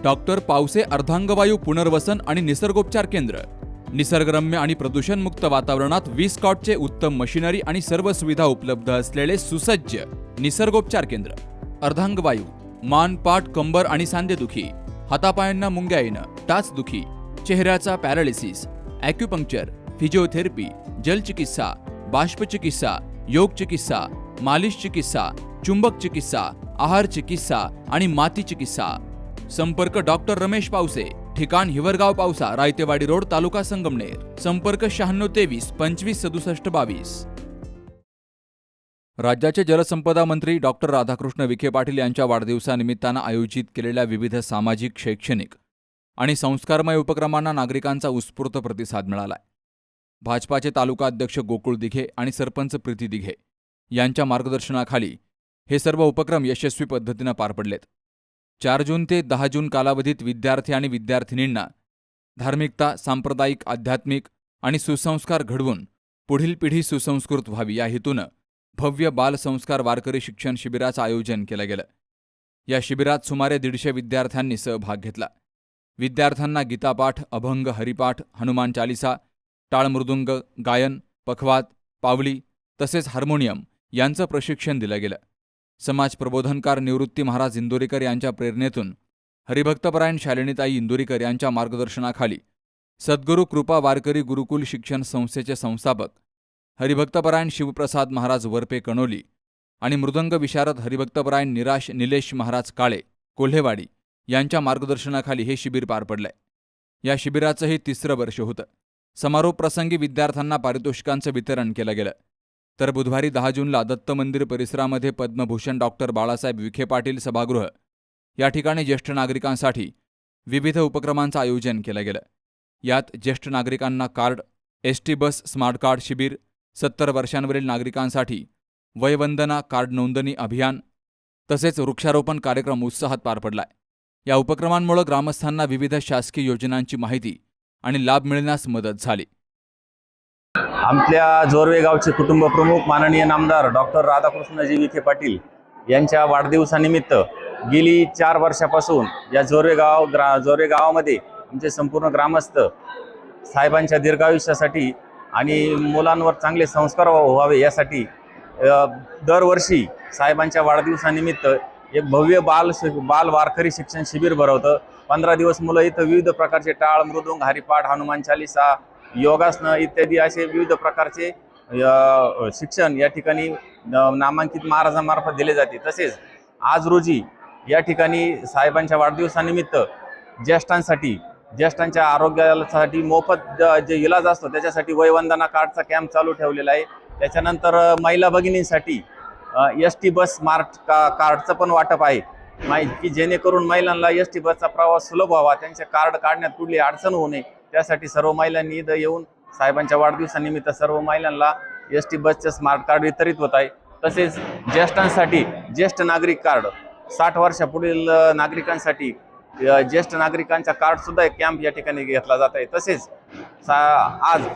Doctor Pawase अर्धांगवायू पुनर्वसन आणि निसर्गोपचार केंद्र। निसर्गरम्य आणि प्रदूषणमुक्त वातावरणात 20 कॉटचे उत्तम मशिनरी आणि सर्व सुविधा उपलब्ध असलेले सुसज्ज निसर्गोपचार केंद्र। अर्धांगवायू, मान, पाठ, कंबर आणि सांधेदुखी, हातापायांना मुंग्या येणं, टाचदुखी, चेहऱ्याचा पॅरालिसिस, ॲक्युपंक्चर, फिजिओथेरपी, जलचिकित्सा, बाष्पचिकित्सा, योग चिकित्सा, मालिश चिकित्सा, चुंबक चिकित्सा, आहार चिकित्सा आणि माती चिकित्सा। संपर्क डॉक्टर रमेश पावसे, ठिकाण हिवरगाव पावसा, रायतेवाडी रोड, तालुका संगमनेर। संपर्क 9623 25 67 22। राज्याचे जलसंपदा मंत्री डॉक्टर राधाकृष्ण विखे पाटील यांच्या वाढदिवसानिमित्तानं आयोजित केलेल्या विविध सामाजिक, शैक्षणिक आणि संस्कारमय उपक्रमांना नागरिकांचा उत्स्फूर्त प्रतिसाद मिळालाय। भाजपाचे तालुका अध्यक्ष गोकुळ दिघे आणि सरपंच प्रीती दिघे यांच्या मार्गदर्शनाखाली हे सर्व उपक्रम यशस्वी पद्धतीनं पार पडलेत। 4 जून ते 10 जून कालावधीत विद्यार्थी आणि विद्यार्थिनींना धार्मिकता, सांप्रदायिक, आध्यात्मिक आणि सुसंस्कार घडवून पुढील पिढी सुसंस्कृत व्हावी या हेतूनं भव्य बाल संस्कार वारकरी शिक्षण शिबिराचं आयोजन केलं गेलं। या शिबिरात सुमारे 150 विद्यार्थ्यांनी सहभाग घेतला। विद्यार्थ्यांना गीतापाठ, अभंग, हरिपाठ, हनुमान चालिसा, टाळमृदुंग, गायन, पखवाद, पावली तसेच हार्मोनियम यांचं प्रशिक्षण दिलं गेलं। समाज प्रबोधनकार निवृत्ती महाराज इंदोरीकर यांच्या प्रेरणेतून हरिभक्तपरायण शालिनीताई इंदोरीकर यांच्या मार्गदर्शनाखाली सद्गुरू कृपा वारकरी गुरुकुल शिक्षण संस्थेचे संस्थापक हरिभक्तपरायण शिवप्रसाद महाराज वरपे कणोली आणि मृदंग विशारद हरिभक्तपरायण निलेश महाराज काळे कोल्हेवाडी यांच्या मार्गदर्शनाखाली हे शिबिर पार पडलंय। या शिबिराचं हे 3रं वर्ष होतं। समारोप प्रसंगी विद्यार्थ्यांना पारितोषिकांचं वितरण केलं गेलं। तर बुधवारी 10 जूनला दत्त मंदिर परिसरामध्ये पद्मभूषण डॉक्टर बाळासाहेब विखे पाटील सभागृह या ठिकाणी ज्येष्ठ नागरिकांसाठी विविध उपक्रमांचं आयोजन केलं गेलं। यात ज्येष्ठ नागरिकांना card, ST bus smart card शिबिर, 70 वर्षांवरील नागरिकांसाठी वयवंदना कार्ड नोंदणी अभियान तसेच वृक्षारोपण कार्यक्रम उत्साहात पार पडलाय। या उपक्रमांमुळे ग्रामस्थांना विविध शासकीय योजनांची माहिती आणि लाभ मिळण्यास मदत झाली। आमच्या जोरवे गावचे कुटुंब प्रमुख माननीय नामदार डॉक्टर राधाकृष्णजी विखे पाटील यांच्या वाढदिवसानिमित्त गेली 4 वर्षापासून या जोरवे गावामध्ये आमचे संपूर्ण ग्रामस्थ साहेबांच्या दीर्घायुष्यासाठी आणि मुलांवर चांगले संस्कार व्हावे यासाठी दरवर्षी साहेबांच्या वाढदिवसानिमित्त एक भव्य बाल वारकरी शिक्षण शिबिर भरवतं। 15 दिवस मुलं इथं विविध प्रकारचे टाळ, मृदुंग, हरिपाठ, हनुमान चालिसा, योगासनं इत्यादी असे विविध प्रकारचे शिक्षण या ठिकाणी नामांकित महाराजांमार्फत दिले जाते। तसेच आज रोजी या ठिकाणी साहेबांच्या वाढदिवसानिमित्त ज्येष्ठांच्या आरोग्यासाठी मोफत जे इलाज असतो त्याच्यासाठी वयवंदना कार्डचा कॅम्प चालू ठेवलेला आहे। त्याच्यानंतर महिला भगिनींसाठी एसटी बस स्मार्ट कार्डचं पण वाटप आहे की जेणेकरून महिलांना एसटी बसचा प्रवास सुलभ व्हावा, त्यांचे कार्ड काढण्यात कुठली अडचण होऊ नये त्यासाठी सर्व महिलांनी इथं येऊन साहेबांच्या वाढदिवसानिमित्त सर्व महिलांना एसटी बसचे स्मार्ट कार्ड वितरित होत आहे। तसेच ज्येष्ठांसाठी ज्येष्ठ नागरिक कार्ड, 60 वर्षापुढील नागरिकांसाठी ज्येष्ठ नागरिकांचा कार्डसुद्धा एक कॅम्प या ठिकाणी घेतला जात आहे। तसेच आज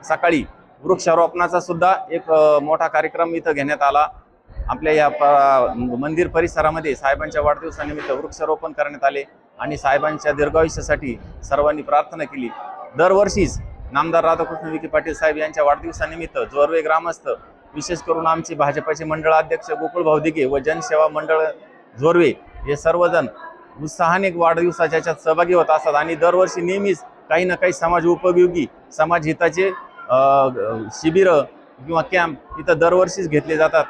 सकाळी वृक्षारोपणाचा सुद्धा एक मोठा कार्यक्रम इथं घेण्यात आला। आपल्या या मंदिर परिसरामध्ये साहेबांच्या वाढदिवसानिमित्त वृक्षारोपण करण्यात आले आणि साहेबांच्या दीर्घायुष्यासाठी सर्वांनी प्रार्थना केली। दरवर्षीच नामदार राधाकृष्ण विखे पाटील साहेब यांच्या वाढदिवसानिमित्त जोरवे ग्रामस्थ, विशेष करून आमचे भाजपाचे मंडळ अध्यक्ष गोकुळ भाऊ दिघे व जनसेवा मंडळ जोरवे हे सर्वजण उत्साहाने वाढदिवसाच्या याच्यात सहभागी होत असतात आणि दरवर्षी नेहमीच काही ना काही समाज उपयोगी, समाज हिताचे शिबिरं किंवा कॅम्प इथं दरवर्षीच घेतले जातात।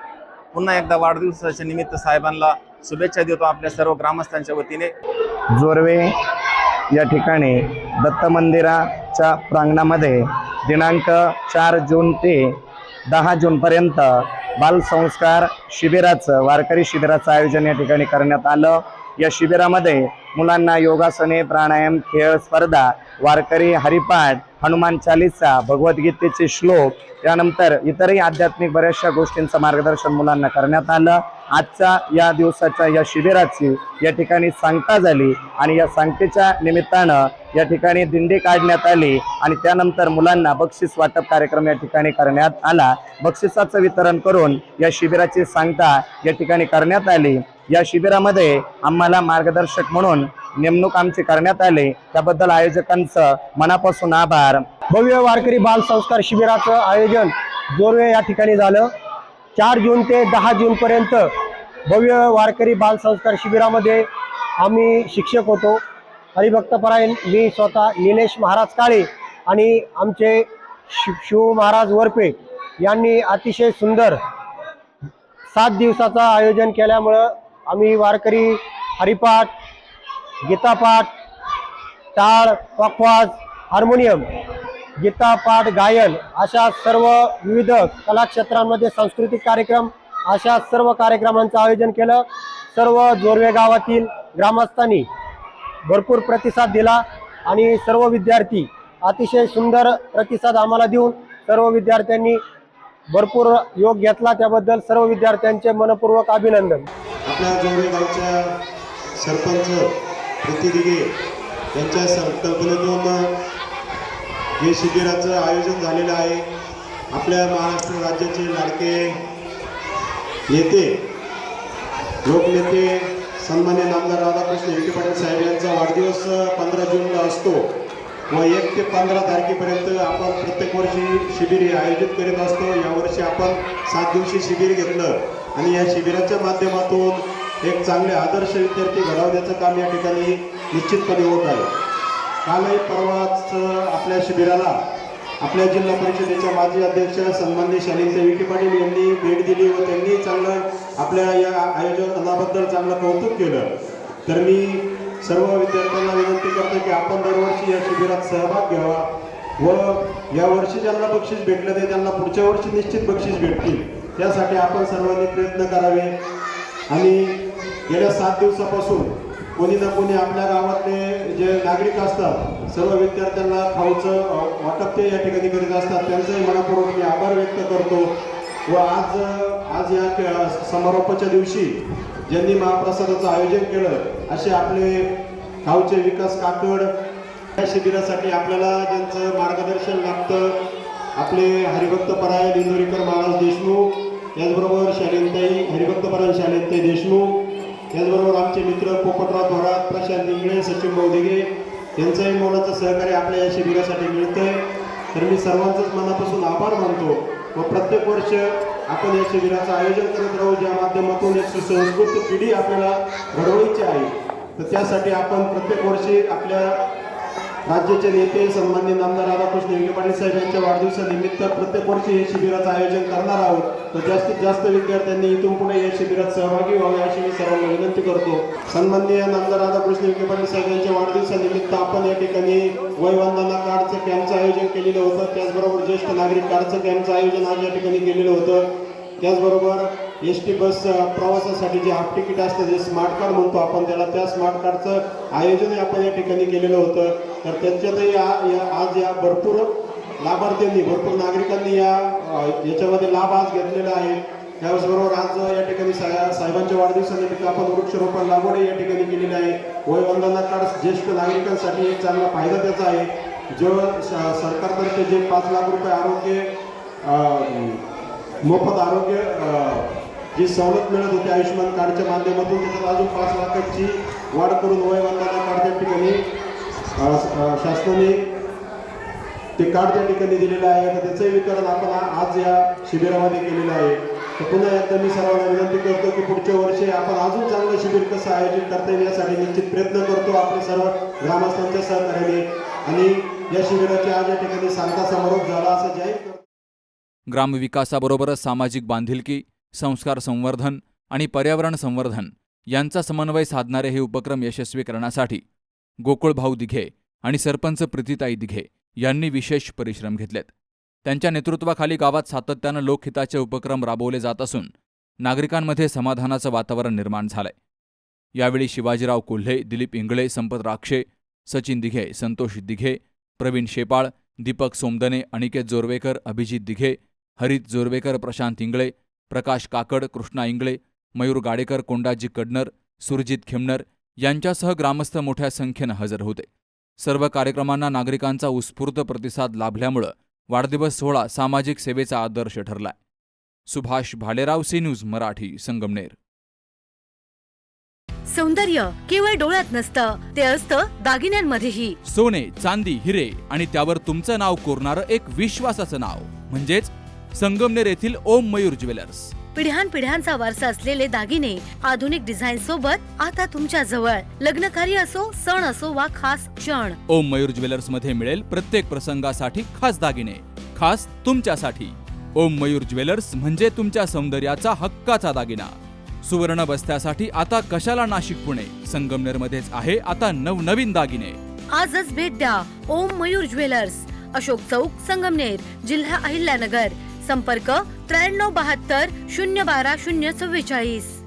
पुन्हा एकदा वाढदिवसाच्या निमित्त साहेबांना शुभेच्छा देतो आपल्या सर्व ग्रामस्थांच्या वतीने। जोरवे या ठिकाणी दत्त मंदिराच्या प्रांगणामध्ये दिनांक 4 जून ते 10 जूनपर्यंत बालसंस्कार शिबिराचं, वारकरी शिबिराचं आयोजन या ठिकाणी करण्यात आलं। या शिबिरामध्ये मुलांना योगासने, प्राणायाम, खेळ स्पर्धा, वारकरी हरिपाठ, हनुमान चालिसा, भगवद्गीतेचे श्लोक, त्यानंतर इतरही आध्यात्मिक बऱ्याचशा गोष्टींचं मार्गदर्शन मुलांना करण्यात आलं। आजच्या या दिवसाच्या या शिबिराची या ठिकाणी सांगता झाली आणि या सांगतेच्या निमित्तानं या ठिकाणी दिंडी काढण्यात आली आणि त्यानंतर मुलांना बक्षीस वाटप कार्यक्रम या ठिकाणी करण्यात आला। बक्षिसाचं वितरण करून या शिबिराची सांगता या ठिकाणी करण्यात आली। या शिबिरामध्ये आम्हाला मार्गदर्शक म्हणून नेमणूक आमची करण्यात आली त्याबद्दल आयोजकांचं मनापासून आभार. भव्य वारकरी बाल संस्कार शिबिराचं आयोजन जोरवे या ठिकाणी झालं. 4 जून ते 10 जूनपर्यंत भव्य वारकरी बाल संस्कार शिबिरामध्ये आम्ही शिक्षक होतो. हरिभक्तपरायण मी स्वतः निलेश महाराज काळे आणि आमचे शिव महाराज वरपे यांनी अतिशय सुंदर 7 दिवसाचं आयोजन केल्यामुळं आम्ही वारकरी हरिपाठ, गीतापाठ, टाळ, पखवाज, हार्मोनियम, गीतापाठ, गायन अशा सर्व विविध कलाक्षेत्रांमध्ये सांस्कृतिक कार्यक्रम अशा सर्व कार्यक्रमांचं आयोजन केलं. सर्व जोरवे गावातील ग्रामस्थांनी भरपूर प्रतिसाद दिला आणि सर्व विद्यार्थी अतिशय सुंदर प्रतिसाद आम्हाला देऊन सर्व विद्यार्थ्यांनी भरपूर योग घेतला. त्याबद्दल सर्व विद्यार्थ्यांचे मनपूर्वक अभिनंदन. आपल्या जोरवे गावच्या सरपंच प्रीती दिघे यांच्या संकल्पनेतून हे शिबिराचं आयोजन झालेलं आहे. आपल्या महाराष्ट्र राज्याचे लाडके नेते लोकनेते सन्मान्य नामदार राधाकृष्ण विखे पाटील साहेब यांचा वाढदिवस 15 जूनला असतो व 1 ते 15 तारखेपर्यंत आपण प्रत्येक वर्षी शिबिर हे आयोजित करीत असतो. यावर्षी आपण 7 दिवशी शिबिर घेतलं आणि या शिबिराच्या माध्यमातून एक चांगले आदर्श विद्यार्थी घडवण्याचं काम या ठिकाणी निश्चितपणे होत आहे. कालही परवाच आपल्या शिबिराला आपल्या जिल्हा परिषदेच्या माजी अध्यक्ष सन्माननीय शालिनीताई विखे पाटील यांनी भेट दिली व त्यांनी चांगलं आपल्या या आयोजनाबद्दल चांगलं कौतुक केलं. तर मी सर्व विद्यार्थ्यांना विनंती करतो की आपण दरवर्षी या शिबिरात सहभाग घ्यावा व यावर्षी ज्यांना बक्षीस भेटलं ते त्यांना पुढच्या वर्षी निश्चित बक्षीस भेटतील. त्यासाठी आपण सर्वांनी प्रयत्न करावे आणि गेल्या 7 दिवसापासून कोणी ना कोणी आपल्या गावातले जे नागरिक असतात सर्व विद्यार्थ्यांना खाऊचं वाटप ते या ठिकाणी करीत असतात. त्यांचंही मनापूर्वक मी आभार व्यक्त करतो. व आज या समारोपाच्या दिवशी ज्यांनी महाप्रसादाचं आयोजन केलं असे आपले गावचे विकास काकड या शिबिरासाठी आपल्याला ज्यांचं मार्गदर्शन लागतं आपले हरिभक्तपरायण इंदोरीकर महाराज देशमुख, याचबरोबर शालिनीताई हरिभक्तपरायण शालिनीताई देशमुख, याचबरोबर आमचे मित्र पोपटराव थोरात, प्रशांत इंगळे, सचिन बौदिगे यांचंही मोलाचं सहकार्य आपल्या या शिबिरासाठी मिळतंय. तर मी सर्वांचंच मनापासून आभार मानतो व प्रत्येक वर्ष आपण या शिबिराचं आयोजन करत राहू ज्या माध्यमातून एक सुसंस्कृत पिढी आपल्याला घडवायची आहे. तर त्यासाठी आपण प्रत्येक वर्षी आपल्या राज्याचे नेते सन्माननीय नामदार राधाकृष्ण विखे पाटील साहेब यांच्या वाढदिवसानिमित्त प्रत्येक वर्षी हे शिबिराचं आयोजन करणार आहोत. तर जास्तीत जास्त विद्यार्थ्यांनी इथून पुढे या शिबिरात सहभागी व्हावे अशी मी सर्वांना विनंती करतो. सन्माननीय नामदार राधाकृष्ण विखे पाटील साहेब यांच्या वाढदिवसानिमित्त आपण या ठिकाणी वयवंदना कार्डचं कॅम्पचं आयोजन केलेलं होतं. त्याचबरोबर ज्येष्ठ नागरिक कार्डचं कॅम्पचं आयोजन आज या ठिकाणी केलेलं होतं. त्याचबरोबर ST बस प्रवासासाठी जे हाफ तिकीट असतं जे स्मार्ट कार्ड म्हणतो आपण त्याला, त्या स्मार्ट कार्डचं आयोजनही आपण या ठिकाणी केलेलं होतं. तर त्याच्यातही आज या भरपूर लाभार्थ्यांनी भरपूर नागरिकांनी याच्यामध्ये लाभ आज घेतलेला आहे. त्याचबरोबर आज या ठिकाणी साहेबांच्या वाढदिवसानिमित्त आपण वृक्षारोपण लागवडही या ठिकाणी केलेली आहे. वयवंदना कार्ड ज्येष्ठ नागरिकांसाठी एक चांगला फायदा त्याचा आहे. जो सरकारतर्फे जे 5 लाख रुपये आरोग्य मोफत आरोग्य जी सवलत मिळत होती आयुष्यमान कार्डच्या माध्यमातून त्याच्यात अजून 5 लाखाची वाढ करून वयवंदना कार्ड त्या ठिकाणी शासनाने ते कार्ड त्या ठिकाणी दिलेलं आहे. तर त्याचंही वितरण आपण आज या शिबिरामध्ये केलेलं आहे. तर पुन्हा एकदा मी सर्वांना विनंती करतो की पुढच्या वर्षी आपण अजून चांगलं शिबिर कसं आयोजित करता येईल यासाठी निश्चित प्रयत्न करतो आपल्या सर्व ग्रामस्थांच्या सहकार्याने. आणि या शिबिराची आज या ठिकाणी सांगता समारोप झाला असं जाहीर करतो. ग्रामविकासाबरोबरच सामाजिक बांधिलकी, संस्कार संवर्धन आणि पर्यावरण संवर्धन यांचा समन्वय साधणारे हे उपक्रम यशस्वी करण्यासाठी गोकुळभाऊ दिघे आणि सरपंच प्रीतीताई दिघे यांनी विशेष परिश्रम घेतलेत. त्यांच्या नेतृत्वाखाली गावात सातत्यानं लोकहिताचे उपक्रम राबवले जात असून नागरिकांमध्ये समाधानाचं वातावरण निर्माण झालंय. यावेळी शिवाजीराव कोल्हे, दिलीप इंगळे, संपत राक्षे, सचिन दिघे, संतोष दिघे, प्रवीण शेपाळ, दीपक सोमदने, अनिकेत जोरवेकर, अभिजित दिघे, हरित जोरवेकर, प्रशांत इंगळे, प्रकाश काकड, कृष्णा इंगळे, मयूर गाडेकर, कोंडाजी कडनर, सुरजित खेमनर यांच्यासह ग्रामस्थ मोठ्या संख्येनं हजर होते. सर्व कार्यक्रमांना नागरिकांचा उत्स्फूर्त प्रतिसाद लाभल्यामुळं वाढदिवस सोहळा सामाजिक सेवेचा आदर्श ठरलाय. Subhash Bhalerao, C News Marathi, Sangamner. सौंदर्य केवळ डोळ्यात नसतं, ते असतं दागिन्यांमध्येही. सोने, चांदी, हिरे आणि त्यावर तुमचं नाव कोरणारं एक विश्वासाचं नाव म्हणजेच संगमनेर येथील ओम मयूर ज्वेलर्स. पिढ्यानपिढ्यांचा वारसा असलेले दागिने आधुनिक डिझाईन सोबत आता तुमच्या जवळ. लग्न कार्य असो, सण असो वा खास क्षण, ओम मयूर ज्वेलर्स मध्ये मिळेल प्रत्येक प्रसंगासाठी खास दागिने, खास तुमच्यासाठी. ओम मयूर ज्वेलर्स म्हणजे तुमच्या सौंदर्याचा हक्काचा दागिना. सुवर्ण बस्त्यासाठी आता कशाला नाशिक पुणे, संगमनेर मध्येच आहे आता नवनवीन दागिने. आजच भेट द्या ओम मयूर ज्वेलर्स, अशोक चौक, संगमनेर, जिल्हा अहिल्यानगर. संपर्क 9372 012 044.